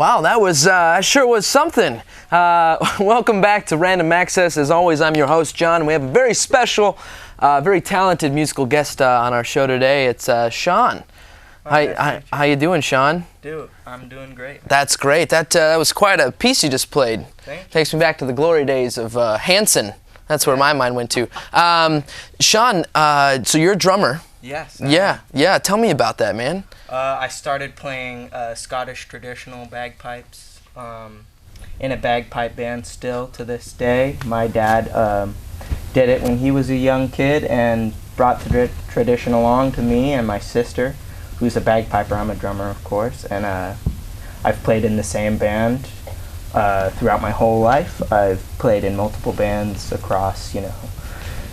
Wow, that sure was something. Welcome back to Random Access. As always, I'm your host, John. We have a very special, very talented musical guest on our show today. It's Sean. How you doing, Sean? I'm doing great. That's great. That was quite a piece you just played. Thank you. Takes me back to the glory days of Hanson. That's where my mind went to. Sean, so you're a drummer. Yes. Yeah. Tell me about that, man. I started playing Scottish traditional bagpipes in a bagpipe band still to this day. My dad did it when he was a young kid and brought the tradition along to me and my sister, who's a bagpiper. I'm a drummer, of course, and I've played in the same band throughout my whole life. I've played in multiple bands across, the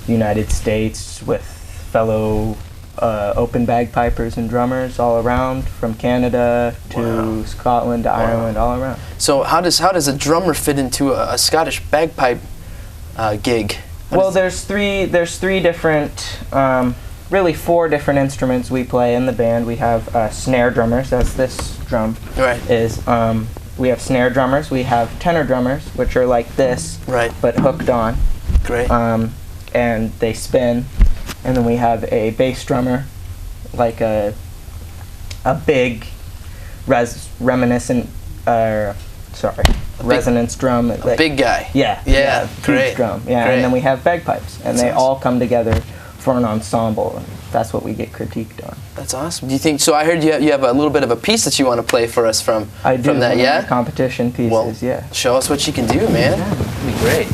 United States with fellow open bagpipers and drummers all around, from Canada to Scotland to Ireland, all around. So how does a drummer fit into a Scottish bagpipe gig? Well, there's three different, really four different instruments we play in the band. We have snare drummers, as this drum is. We have snare drummers. We have tenor drummers, which are like this, but hooked on. Great. And they spin. And then we have a bass drummer, like a big resonance drum. A big guy. Yeah. Great. Huge drum. Yeah. Great. And then we have bagpipes, and they all come together for an ensemble. And that's what we get critiqued on. That's awesome. Do you think so? I heard you have a little bit of a piece that you want to play for us from. I do. From that, yeah. Competition pieces. Well, yeah. Show us what you can do, man. Yeah. That'd be great.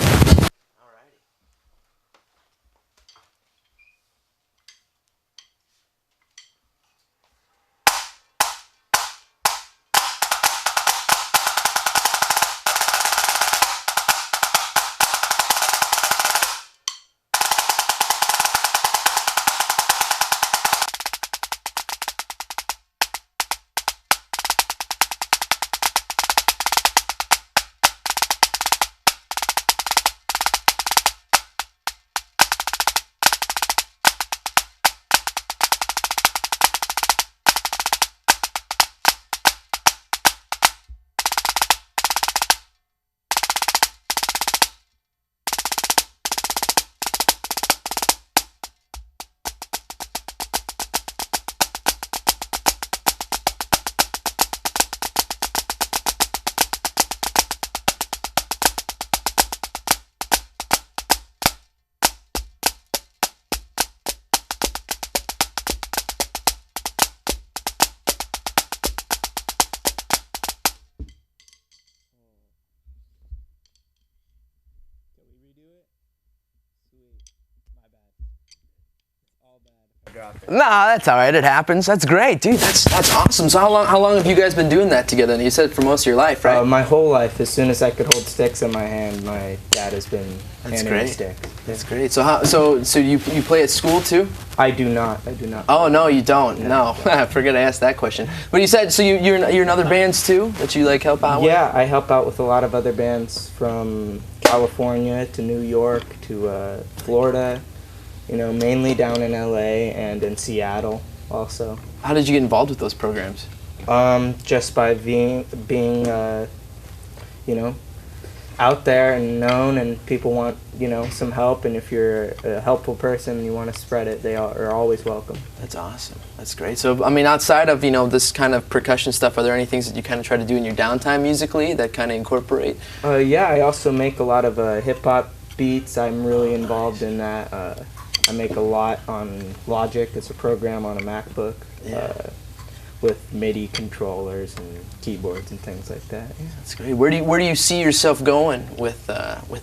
Nah, that's all right. It happens. That's great, dude. That's awesome. So how long have you guys been doing that together? And you said for most of your life, right? My whole life. As soon as I could hold sticks in my hand, my dad has been handing me sticks. That's great. So you play at school too? I do not. Oh no, you don't. No, I forgot to ask that question. But you said so you're in other bands too that you like help out with? Yeah, I help out with a lot of other bands from California to New York to Florida. Mainly down in LA and in Seattle also. How did you get involved with those programs? Just by being out there and known, and people want, some help, and if you're a helpful person and you want to spread it, they are always welcome. That's awesome. That's great. So, I mean, outside of, this kind of percussion stuff, are there any things that you kind of try to do in your downtime musically that kind of incorporate? Yeah, I also make a lot of hip-hop beats. I'm really involved in that. I make a lot on Logic. It's a program on a MacBook with MIDI controllers and keyboards and things like that. Yeah. That's great. Where do you see yourself going with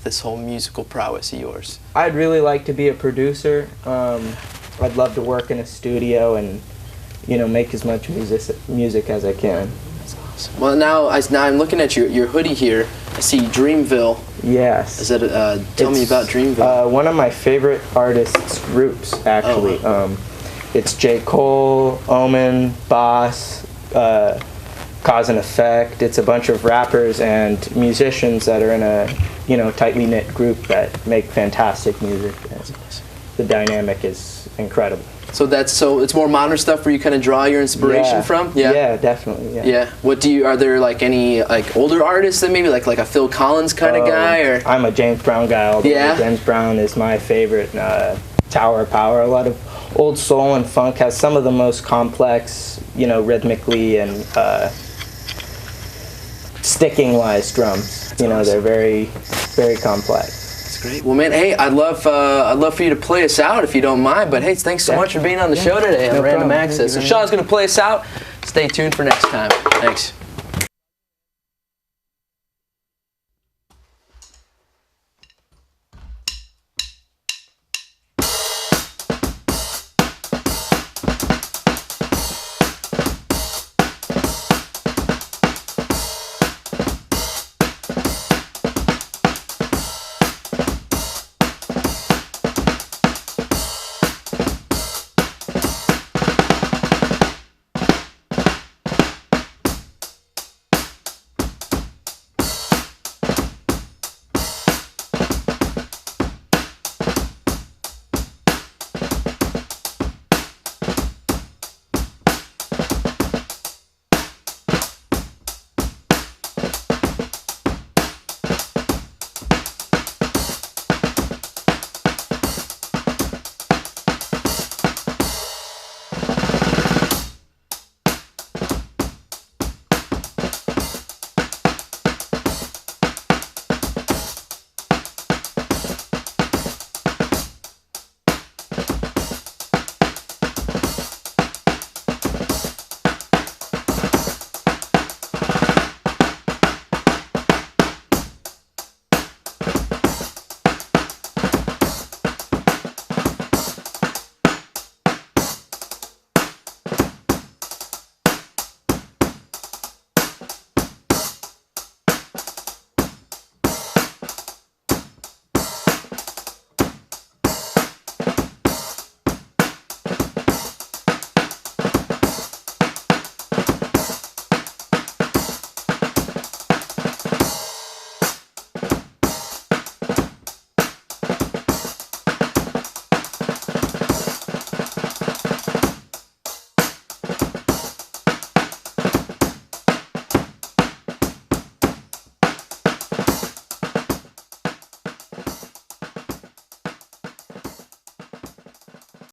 this whole musical prowess of yours? I'd really like to be a producer. I'd love to work in a studio and make as much music as I can. That's awesome. Well, now I'm looking at your hoodie here. I see Dreamville. Yes. Is that tell me about Dreamville? One of my favorite artists' groups, actually. Oh. It's J. Cole, Omen, Boss, Cause and Effect. It's a bunch of rappers and musicians that are in a tightly knit group that make fantastic music. The dynamic is incredible. So it's more modern stuff where you kind of draw your inspiration from. Yeah, definitely. Yeah. Are there like any like older artists that maybe like a Phil Collins kind of guy, or? I'm a James Brown guy all the way. James Brown is my favorite. Tower of Power. A lot of old soul and funk, has some of the most complex, rhythmically and sticking wise drums. Awesome. They're very, very complex. Great. Well, man, hey, I'd love for you to play us out if you don't mind. But hey, thanks so much for being on the show today on Random Access. So Sean's going to play us out. Stay tuned for next time. Thanks.